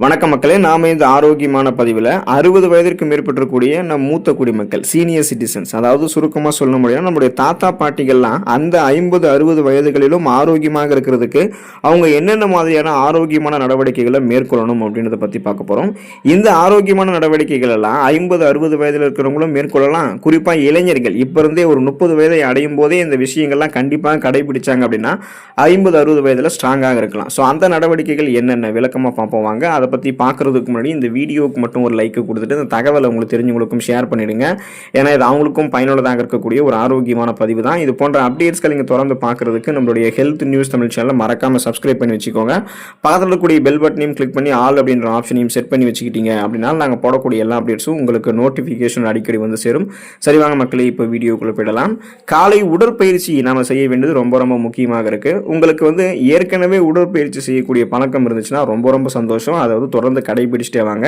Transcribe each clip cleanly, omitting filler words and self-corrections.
வணக்கம் மக்களே, நாம இந்த ஆரோக்கியமான பதிவில் 60 வயதிற்கு மேற்பட்டிருக்கக்கூடிய நம் மூத்த குடிமக்கள் சீனியர் சிட்டிசன்ஸ், அதாவது சுருக்கமாக சொல்ல முடியாது நம்முடைய தாத்தா பாட்டிகள்லாம் அந்த 50-60 வயதுகளிலும் ஆரோக்கியமாக இருக்கிறதுக்கு அவங்க என்னென்ன மாதிரியான ஆரோக்கியமான நடவடிக்கைகளை மேற்கொள்ளணும் அப்படின்றத பற்றி பார்க்க போகிறோம். இந்த ஆரோக்கியமான நடவடிக்கைகள் எல்லாம் 50-60 வயதில் இருக்கிறவங்களும் மேற்கொள்ளலாம். குறிப்பாக இளைஞர்கள் இப்போ இருந்தே ஒரு 30 வயதை அடையும் போதே இந்த விஷயங்கள்லாம் கண்டிப்பாக கடைபிடிச்சாங்க அப்படின்னா 50-60 வயதில் ஸ்ட்ராங்காக இருக்கலாம். ஸோ அந்த நடவடிக்கைகள் என்னென்ன விளக்கமாக பார்ப்போம் வாங்க. அதை பற்றி பார்க்குறதுக்கு முன்னாடி இந்த வீடியோவுக்கு மட்டும் ஒரு லைக் கொடுத்துட்டு இந்த தகவலை உங்களுக்கு தெரிஞ்சவங்களுக்கும் ஷேர் பண்ணிடுங்க. ஏன்னா இது அவங்களுக்கும் பயனுள்ளதாக இருக்கக்கூடிய ஒரு ஆரோக்கியமான பதிவு தான். இது போன்ற அப்டேட்ஸ்கள் நீங்கள் தொடர்ந்து பார்க்குறதுக்கு நம்மளுடைய ஹெல்த் நியூஸ் தமிழ் சேனலை மறக்காமல் சப்ஸ்கிரைப் பண்ணி வச்சுக்கோங்க. பக்கத்தில் இருக்கக்கூடிய பெல் பட்டனையும் கிளிக் பண்ணி ஆல் அப்படின்ற ஆப்ஷனையும் செட் பண்ணி வச்சுக்கிட்டீங்க அப்படின்னா நாங்கள் போடக்கூடிய எல்லா அப்டேட்ஸும் உங்களுக்கு நோட்டிஃபிகேஷன் அடிக்கடி வந்து சேரும். சரிவாங்க மக்களே, இப்போ வீடியோக்குள்ளே போயிடலாம். காலை உடற்பயிற்சி நாம் செய்ய வேண்டியது ரொம்ப ரொம்ப முக்கியமாக இருக்குது. உங்களுக்கு வந்து ஏற்கனவே உடற்பயிற்சி செய்யக்கூடிய பழக்கம் இருந்துச்சுன்னா ரொம்ப ரொம்ப சந்தோஷம். அதாவது தொடர்ந்து கடைபிடிச்சிட்டே வாங்க.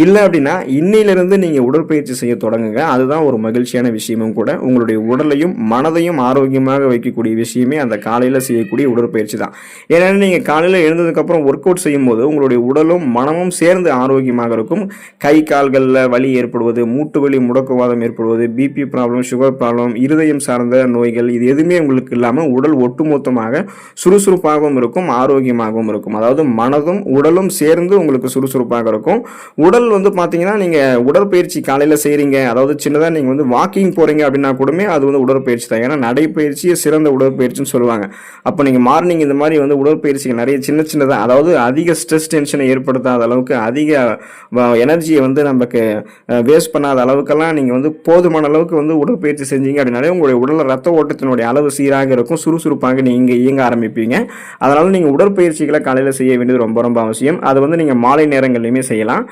இல்லை அப்படின்னா இன்னிலிருந்து நீங்கள் உடற்பயிற்சி செய்ய தொடங்குங்க. அதுதான் ஒரு மகிழ்ச்சியான விஷயமும் கூட. உங்களுடைய உடலையும் மனதையும் ஆரோக்கியமாக வைக்கக்கூடிய விஷயமே அந்த காலையில் செய்யக்கூடிய உடற்பயிற்சி தான். ஏன்னா நீங்கள் காலையில் எழுந்ததுக்கப்புறம் ஒர்க் அவுட் செய்யும் போது உங்களுடைய உடலும் மனமும் சேர்ந்து ஆரோக்கியமாக இருக்கும். கை கால்களில் வலி ஏற்படுவது, மூட்டு வலி, முடக்குவாதம் ஏற்படுவது, பிபி ப்ராப்ளம், சுகர் ப்ராப்ளம், இருதயம் சார்ந்த நோய்கள், இது எதுவுமே உங்களுக்கு இல்லாமல் உடல் ஒட்டுமொத்தமாக சுறுசுறுப்பாகவும் இருக்கும், ஆரோக்கியமாகவும் இருக்கும். அதாவது மனதும் உடலும் சேர்ந்து உங்களுக்கு சுறுசுறுப்பாக இருக்கும். உடல் வந்து பார்த்தீங்கன்னா நீங்கள் உடற்பயிற்சி காலையில் செய்கிறீங்க, அதாவது சின்னதாக நீங்கள் வந்து வாக்கிங் போகிறீங்க அப்படின்னா கூடமே அது வந்து உடற்பயிற்சி தான். ஏன்னா நடைப்பயிற்சியே சிறந்த உடற்பயிற்சின்னு சொல்லுவாங்க. அப்போ நீங்கள் மார்னிங் இந்த மாதிரி வந்து உடற்பயிற்சிகள் நிறைய சின்ன சின்னதாக, அதாவது அதிக ஸ்ட்ரெஸ் டென்ஷனை ஏற்படுத்தாத அளவுக்கு, அதிக எனர்ஜியை வந்து நமக்கு வேஸ்ட் பண்ணாத அளவுக்கெல்லாம் நீங்கள் வந்து போதுமான அளவுக்கு வந்து உடற்பயிற்சி செஞ்சீங்க அப்படின்னாலே உங்களுடைய உடலில் ரத்த ஓட்டத்தினுடைய அளவு சீராக இருக்கும், சுறுசுறுப்பாக நீங்கள் இயங்க ஆரம்பிப்பீங்க. அதனால் நீங்கள் உடற்பயிற்சிகளை காலையில் செய்ய வேண்டியது ரொம்ப ரொம்ப அவசியம். அது வந்து நீங்கள் மாலை நேரங்கள்லையுமே செய்யலாம்.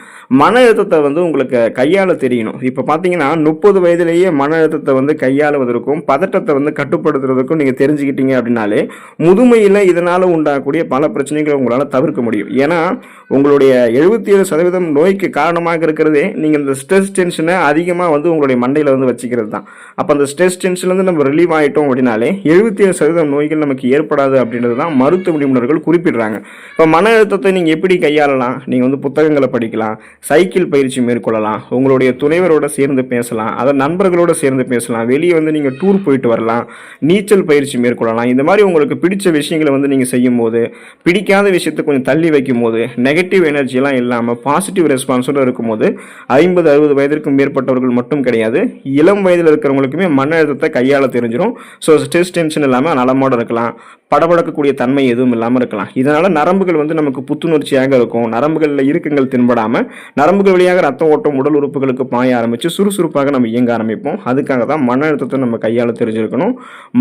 மன அழுத்தத்தை வந்து உங்களுக்கு கையாள தெரியணும். இப்போ பார்த்தீங்கன்னா 30 வயதிலேயே மன அழுத்தத்தை வந்து கையாளுவதற்கும் பதட்டத்தை வந்து கட்டுப்படுத்துறதுக்கும் நீங்கள் தெரிஞ்சுக்கிட்டீங்க அப்படின்னாலே முதுமையில் இதனால் உண்டாகக்கூடிய பல பிரச்சனைகளை உங்களால் தவிர்க்க முடியும். ஏன்னா உங்களுடைய 77% நோய்க்கு காரணமாக இருக்கிறதே நீங்கள் இந்த ஸ்ட்ரெஸ் டென்ஷனை அதிகமாக வந்து உங்களுடைய மண்டையில் வந்து வச்சுக்கிறது தான். அப்போ அந்த ஸ்ட்ரெஸ் டென்ஷன்லேருந்து நம்ம ரிலீவ் ஆகிட்டோம் அப்படின்னாலே 77% நோய்கள் நமக்கு ஏற்படாது அப்படின்றது தான் மருத்துவ நிபுணர்கள் குறிப்பிடுறாங்க. இப்போ மன அழுத்தத்தை நீங்கள் எப்படி கையாளலாம்? நீங்கள் வந்து புத்தகங்களை படிக்கலாம், சைக்கிள் பயிற்சி மேற்கொள்ளலாம், உங்களுடைய துணைவரோட சேர்ந்து பேசலாம், அதை நண்பர்களோட சேர்ந்து பேசலாம், வெளியே வந்து நீங்கள் டூர் போயிட்டு வரலாம், நீச்சல் பயிற்சி மேற்கொள்ளலாம். இந்த மாதிரி உங்களுக்கு பிடிச்ச விஷயங்களை வந்து நீங்கள் செய்யும் போது, பிடிக்காத விஷயத்தை கொஞ்சம் தள்ளி வைக்கும் போது, நெகட்டிவ் எனர்ஜிலாம் இல்லாமல் பாசிட்டிவ் ரெஸ்பான்ஸோடு இருக்கும்போது 50-60 வயதிற்கு மேற்பட்டவர்கள் மட்டும் கிடையாது, இளம் வயதில் இருக்கிறவங்களுக்குமே மன அழுத்தத்தை கையாள தெரிஞ்சிடும். ஸோ ஸ்ட்ரெஸ் டென்ஷன் இல்லாமல் நலமோடு இருக்கலாம், படபடக்கக்கூடிய தன்மை எதுவும் இல்லாமல் இருக்கலாம். இதனால் நரம்புகள் வந்து நமக்கு புத்துணர்ச்சியாக இருக்கும். நரம்புகளில் இறுக்கங்கள் தென்படாமல் நரம்புகள் வழியாக ரத்த ஓட்டம் உடல் உறுப்புகளுக்கு பாய ஆரம்பித்து சுறுசுறுப்பாக நம்ம இயங்க ஆரம்பிப்போம். அதுக்காக தான் மன அழுத்தத்தை நம்ம கையாள தெரிஞ்சிருக்கணும்.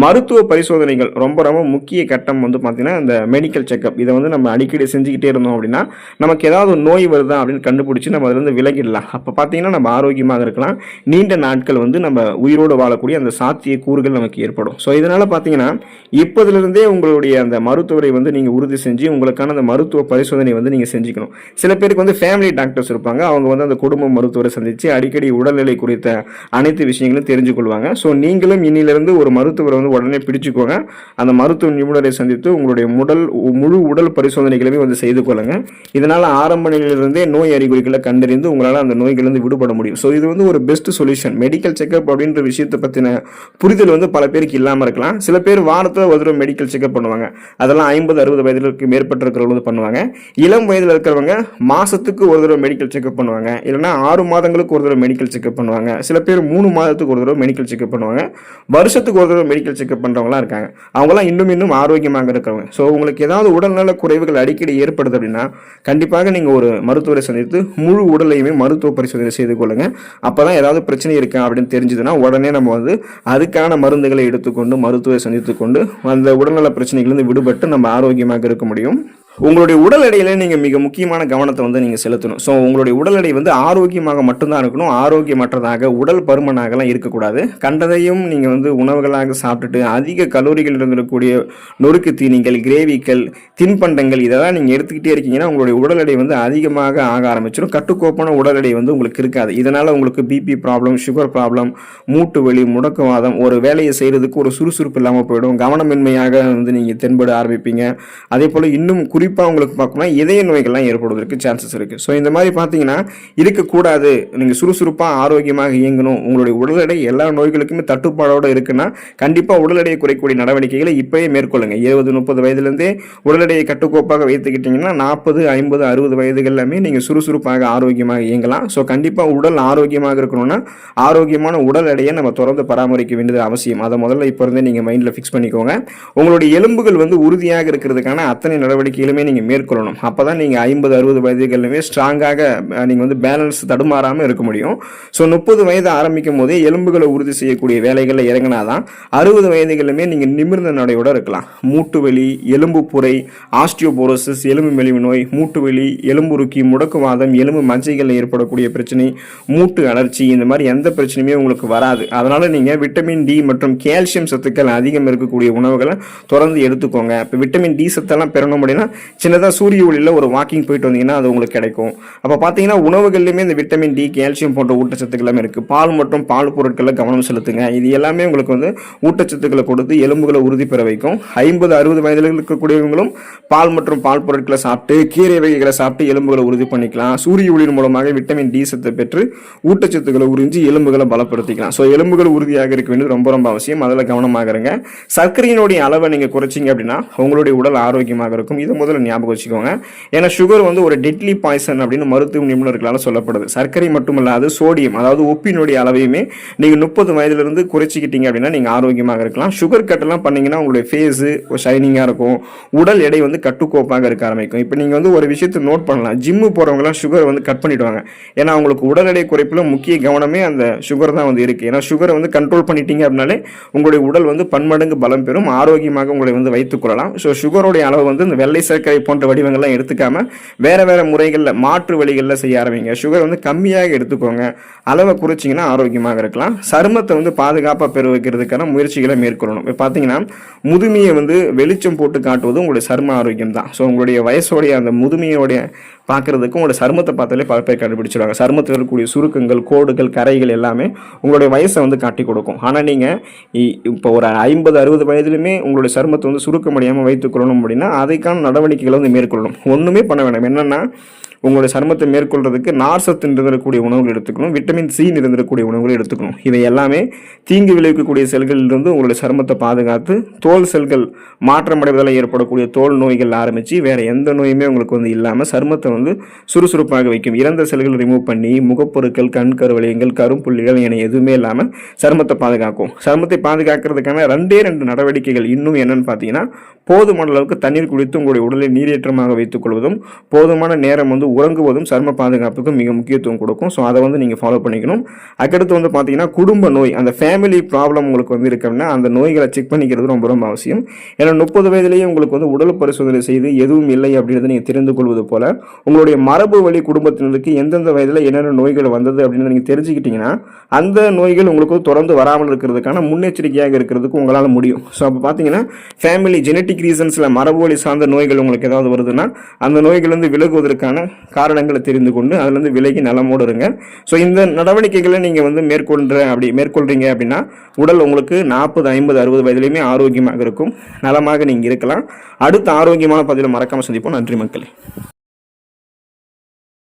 மருத்துவ பரிசோதனைகள் ரொம்ப ரொம்ப முக்கிய கட்டம் வந்து பார்த்திங்கன்னா இந்த மெடிக்கல் செக்அப். இதை வந்து நம்ம அடிக்கடி செஞ்சுக்கிட்டே இருந்தோம் அப்படின்னா நமக்கு ஏதாவது நோய் வருதா அப்படின்னு கண்டுபிடிச்சி நம்ம அதிலிருந்து விலகிடலாம். அப்போ பார்த்தீங்கன்னா நம்ம ஆரோக்கியமாக இருக்கலாம். நீண்ட நாட்கள் வந்து நம்ம உயிரோடு வாழக்கூடிய அந்த சாத்திய கூறுகள் நமக்கு ஏற்படும். ஸோ இதனால் பார்த்தீங்கன்னா இப்போதிலிருந்தே உங்களுடைய அந்த மருத்துவரை வந்து நீங்கள் உறுதி செஞ்சு உங்களுக்கான அந்த மருத்துவ பரிசோதனை வந்து நீங்கள் செஞ்சுக்கணும். சில பேருக்கு வந்து ஃபேமிலி டாக்டர்ஸ் இருப்பாங்க. அவங்க வந்து அந்த குடும்ப மருத்துவரை சந்தித்து அடிக்கடி உடல்நிலை குறித்த அனைத்து விஷயங்களும் தெரிஞ்சு கொள்வாங்க. ஸோ நீங்களும் இன்னிலிருந்து ஒரு மருத்துவரை வந்து உடனே பிடிச்சுக்கோங்க. அந்த மருத்துவ நிபுணரை சந்தித்து உங்களுடைய முழு உடல் பரிசோதனைகளுமே வந்து செய்து கொள்ளுங்க. இதனால் ஆரம்ப நிலையிலிருந்தே நோய் அறிகுறிகளை கண்டறிந்து உங்களால் அந்த நோய்களிலிருந்து விடுபட முடியும். ஸோ இது வந்து ஒரு பெஸ்ட் சொல்யூஷன். மெடிக்கல் செக்அப் அப்படின்ற விஷயத்தை பற்றின புரிதல் வந்து பல பேருக்கு இல்லாமல் இருக்கலாம். சில பேர் வாரத்தில் ஒரு தடவை மெடிக்கல் செக்அப் பண்ணுவாங்க. அதெல்லாம் 50-60 வயதிற்கு மேற்பட்டிருக்கிறவங்க பண்ணுவாங்க. இளம் வயதில் இருக்கிறவங்க மாசத்துக்கு ஒரு தடவை மெடிக்கல் செக்அப் பண்ணுவாங்க. இல்லைன்னா 6 மாதங்களுக்கு ஒரு தடவை மெடிக்கல் செக்அப் பண்ணுவாங்க. சில பேர் 3 மாதத்துக்கு ஒரு தடவை மெடிக்கல் செக்அப் பண்ணுவாங்க. வருஷத்துக்கு ஒரு தடவை மெடிக்கல் செக்அப் பண்ணுறவங்களாம் இருக்காங்க. அவங்களாம் இன்னும் ஆரோக்கியமாக இருக்கிறவங்க. ஸோ உங்களுக்கு ஏதாவது உடல்நல குறைவுகள் அடிக்கடி ஏற்படுது அப்படின்னா கண்டிப்பாக நீங்கள் ஒரு மருத்துவரை சந்தித்து முழு உடலையுமே மருத்துவ பரிசோதனை செய்து கொள்ளுங்க. அப்போ தான் ஏதாவது பிரச்சனை இருக்கா அப்படின்னு தெரிஞ்சதுன்னா உடனே நம்ம வந்து அதுக்கான மருந்துகளை எடுத்துக்கொண்டு மருத்துவரை சந்தித்து கொண்டு அந்த உடல்நல பிரச்சனைகளிலிருந்து விடுபட்டு நம்ம ஆரோக்கியமாக இருக்க முடியும். உங்களுடைய உடல் எடையில நீங்கள் மிக முக்கியமான கவனத்தை வந்து நீங்கள் செலுத்தணும். ஸோ உங்களுடைய உடல் எடை வந்து ஆரோக்கியமாக மட்டும்தான் இருக்கணும். ஆரோக்கியமற்றதாக உடல் பருமனாகலாம் இருக்கக்கூடாது. கண்டதையும் நீங்கள் வந்து உணவுகளாக சாப்பிட்டுட்டு அதிக கலோரிகள் இருந்திருக்கக்கூடிய நொறுக்கு தீனிகள், கிரேவிகள், தின்பண்டங்கள் இதெல்லாம் நீங்கள் எடுத்துக்கிட்டே இருக்கீங்கன்னா உங்களுடைய உடல் எடை வந்து அதிகமாக ஆக ஆரம்பிச்சிடும். கட்டுக்கோப்பான உடல் எடை வந்து உங்களுக்கு இருக்காது. இதனால் உங்களுக்கு பிபி ப்ராப்ளம், சுகர் ப்ராப்ளம், மூட்டு வலி, முடக்குவாதம், ஒரு வேலையை செய்கிறதுக்கு ஒரு சுறுசுறுப்பு இல்லாமல் போயிடும். கவனமின்மையாக வந்து நீங்கள் தென்பட ஆரம்பிப்பீங்க. அதே போல் இன்னும் குறிப்பாக உங்களுக்கு பார்க்கணும்னா இதய நோய்கள்லாம் ஏற்படுவதற்கு சான்சஸ் இருக்குது. ஸோ இந்த மாதிரி பார்த்தீங்கன்னா இருக்கக்கூடாது, நீங்கள் சுறுசுறுப்பாக ஆரோக்கியமாக இயங்கணும், உங்களுடைய உடல் எடை எல்லா நோய்களுக்குமே தட்டுப்பாடோடு இருக்குன்னா கண்டிப்பாக உடல் எடையை குறைக்கக்கூடிய நடவடிக்கைகளை இப்போயே மேற்கொள்ளுங்க. 20-30 வயதுலேருந்தே உடல் எடையை கட்டுக்கோப்பாக வைத்துக்கிட்டிங்கன்னா 40, 50, 60 வயதுகள்லாமே நீங்கள் சுறுசுறுப்பாக ஆரோக்கியமாக இயங்கலாம். ஸோ கண்டிப்பாக உடல் ஆரோக்கியமாக இருக்கணும்னா ஆரோக்கியமான உடல் எடையை நம்ம தொடர்ந்து பராமரிக்க வேண்டியது அவசியம். அதை முதல்ல இப்போ இருந்தே நீங்கள் மைண்டில் ஃபிக்ஸ் பண்ணிக்கோங்க. உங்களுடைய எலும்புகள் வந்து உறுதியாக இருக்கிறதுக்கான அத்தனை நடவடிக்கைகளுமே நீங்கள் மேற்கொள்ளணும். அப்போ தான் நீங்கள் 50-60 வயதுகளிலுமே ஸ்ட்ராங்காக நீங்கள் வந்து பேலன்ஸ் தடுமாறாமல் இருக்க முடியும். ஸோ 30 வயது ஆரம்பிக்கும் போதே எலும்புகளை உறுதி செய்யக்கூடிய வேலைகளில் இறங்கினாதான் 60 வயதுகளிலுமே நீங்கள் நிமிர்ந்த நடையோடு இருக்கலாம். மூட்டு வலி, எலும்பு புரை, ஆஸ்டியோபோரோசிஸ், எலும்பு மெலிவு நோய், மூட்டு வலி, எலும்புருக்கி, முடக்குவாதம், எலும்பு மஞ்சைகளில் ஏற்படக்கூடிய பிரச்சனை, மூட்டு அழற்சி, இந்த மாதிரி எந்த பிரச்சனையுமே உங்களுக்கு வராது. அதனால நீங்கள் விட்டமின் டி மற்றும் கால்சியம் சத்துக்கள் அதிகம் இருக்கக்கூடிய உணவுகளை தொடர்ந்து எடுத்துக்கோங்க. இப்போ விட்டமின் டி சத்தெல்லாம் பெறணும் அப்படின்னா சின்னதாக சூரிய ஒளியில் ஒரு வாக்கிங் போயிட்டு வந்தீங்கன்னா அது உங்களுக்கு கிடைக்கும். அப்போ பார்த்தீங்கன்னா உணவுகள்லையுமே இந்த விட்டமின் டி, கால்சியம் போன்ற ஊட்டச்சத்துக்கள் எல்லாமே இருக்குது. பால் மற்றும் பால் பொருட்களில் கவனம் செலுத்துங்க. இது எல்லாமே உங்களுக்கு வந்து ஊட்டச்சத்துக்களை கொடுத்து எலும்புகளை உறுதி பெற வைக்கும். 50-60 வயதில் இருக்கக்கூடியவங்களும் பால் மற்றும் பால் பொருட்களை சாப்பிட்டு கீரை வகைகளை சாப்பிட்டு எலும்புகளை உறுதி பண்ணிக்கலாம். சூரிய ஒளியின் மூலமாக விட்டமின் டி சத்தை பெற்று ஊட்டச்சத்துக்களை உறிஞ்சி எலும்புகளை பலப்படுத்திக்கலாம். ஸோ எலும்புகள் உறுதியாக இருக்க வேண்டியது ரொம்ப ரொம்ப அவசியம். அதில் கவனமாக இருங்க. சர்க்கரையினுடைய அளவை நீங்கள் குறைச்சிங்க அப்படின்னா உங்களுடைய உடல் ஆரோக்கியமாக இருக்கும். இதை முதல்ல ஞாபகம் வச்சுக்கோங்க. ஏன்னா சுகர் வந்து ஒரு டெட்லி பாய்சன் அப்படின்னு மருத்துவ நிபுணர்களால் சொல்லப்படுது. சர்க்கரை மட்டுமல்லாது சோடியம், அதாவது உப்பினுடைய அளவையுமே நீங்கள் 30 வயதிலிருந்து குறைச்சிக்கிட்டீங்க அப்படின்னா நீங்கள் ஆரோக்கியமாக இருக்கலாம். சுகர் கட்டெல்லாம் பண்ணீங்கன்னா உங்களுடைய ஃபேஸு ஷைனிங்காக இருக்கும். உடல் எடை வந்து கட்டுக்கோப்பாக இருக்க ஆரம்பிக்கும். இப்போ நீங்கள் வந்து ஒரு விஷயத்தை நோட் பண்ணலாம். ஜிம்மு போகிறவங்களாம் சுகர் வந்து கட் பண்ணிடுவாங்க. ஏன்னா அவங்களுக்கு உடல் எடை குறைப்பில் முக்கிய கவனமே அந்த சுகர் தான் வந்து இருக்குது. ஏன்னா சுகரை வந்து கண்ட்ரோல் பண்ணிட்டீங்க அப்படின்னாலே உங்களுடைய உடல் வந்து பன்மடங்கு பலம் பெறும், ஆரோக்கியமாக உங்களை வந்து வைத்துக் கொள்ளலாம். ஸோ சுகருடைய அளவு வந்து இந்த வெள்ளை சர்க்கரை போன்ற வடிவங்கள்லாம் எடுத்துக்காம வேற வேற முறைகளில் மாற்று வழிகளில் செய்ய ஆரம்பிங்க. சுகர் வந்து கம்மியாக எடுத்துக்கோங்க. அளவை குறைச்சிங்கன்னா ஆரோக்கியமாக இருக்கலாம். சருமத்தை வந்து பாதுகாப்பாக பெற வைக்கிறதுக்கான முயற்சிகளை மேற்கொள்ளணும். இப்போ பார்த்தீங்கன்னா முதுமையை வந்து வெளிச்சம் போட்டு காட்டுவது உங்களுடைய சரும ஆரோக்கியம் தான். ஸோ உங்களுடைய வயசோடைய அந்த முதுமையோடைய பார்க்குறதுக்கு உங்களோட சருமத்தை பார்த்தாலே பல பேர் கண்டுபிடிச்சிடுவாங்க. சருமத்தில் இருக்கக்கூடிய சுருக்கங்கள், கோடுகள், கரைகள் எல்லாமே உங்களுடைய வயசை வந்து காட்டி கொடுக்கும். ஆனால் நீங்கள் இப்போ ஒரு 50-60 வயதுலையுமே உங்களுடைய சருமத்தை வந்து சுருக்க முடியாமல் வைத்துக்கொள்ளணும் அப்படின்னா அதுக்கான நடவடிக்கைகளை வந்து மேற்கொள்ளணும். ஒன்றுமே பண்ண வேண்டாம். என்னென்னா உங்களுடைய சருமத்தை மேற்கொள்றதுக்கு நார்சத்து நிறைந்திருக்கக்கூடிய உணவுகள் எடுத்துக்கணும், விட்டமின் சி நிறைந்திருக்கக்கூடிய உணவுகளை எடுத்துக்கணும். இவை எல்லாமே தீங்கு விளைவிக்கக்கூடிய செல்களிலிருந்து உங்களுடைய சருமத்தை பாதுகாத்து தோல் செல்கள் மாற்றமடைவதால் ஏற்படக்கூடிய தோல் நோய்கள் ஆரம்பித்து வேறு எந்த நோயுமே உங்களுக்கு வந்து இல்லாமல் சருமத்தை வந்து சுறுசுறுப்பாக வைக்கும். இறந்த செல்கள் ரிமூவ் பண்ணி முகப்பொருட்கள், கண் கருவளையங்கள், கரும்புள்ளிகள் என எதுவுமே இல்லாமல் சருமத்தை பாதுகாக்கும். சருமத்தை பாதுகாக்கிறதுக்கான 2 நடவடிக்கைகள் இன்னும் என்னன்னு பார்த்தீங்கன்னா போதுமான அளவுக்கு தண்ணீர் குடித்து உங்களுடைய உடலை நீரேற்றமாக வைத்துக் கொள்வதும் போதுமான நேரம் வந்து உறங்குவதும் சரும பாதுகாப்புக்கு மிக முக்கியத்துவம் கொடுக்கும். ஸோ அதை வந்து நீங்கள் ஃபாலோ பண்ணிக்கணும். அதுக்கடுத்து வந்து பார்த்தீங்கன்னா குடும்ப நோய், அந்த ஃபேமிலி ப்ராப்ளம் உங்களுக்கு வந்து இருக்குன்னா அந்த நோய்களை செக் பண்ணிக்கிறது ரொம்ப ரொம்ப அவசியம். ஏன்னா 30 வயதிலேயே உங்களுக்கு வந்து உடல் பரிசோதனை செய்து எதுவும் இல்லை அப்படின்றத நீங்கள் தெரிந்து கொள்வது போல உங்களுடைய மரபு வழி குடும்பத்தினருக்கு எந்தெந்த வயதில் என்னென்ன நோய்கள் வந்தது அப்படின்னு நீங்கள் தெரிஞ்சுக்கிட்டீங்கன்னா அந்த நோய்கள் உங்களுக்கு தொடர்ந்து வராமல் இருக்கிறதுக்கான முன்னெச்சரிக்கையாக இருக்கிறதுக்கு உங்களால் முடியும். ஸோ அப்போ பார்த்தீங்கன்னா ஃபேமிலி ஜெனட்டிக் ரீசன்ஸில் மரபு வழி சார்ந்த நோய்கள் உங்களுக்கு ஏதாவது வருதுன்னா அந்த நோய்கள் வந்து விலகுவதற்கான காரணங்களை தெரிந்து கொண்டு அதுலேருந்து விலகி நலமோடு இருங்க. ஸோ இந்த நடவடிக்கைகளை நீங்கள் வந்து மேற்கொள்றீங்க அப்படின்னா உடல் உங்களுக்கு 40, 50, 60 வயதிலையுமே ஆரோக்கியமாக இருக்கும், நலமாக நீங்கள் இருக்கலாம். அடுத்த ஆரோக்கியமான பதிவில் மறக்காமல் சந்திப்போம். நன்றி மக்களே.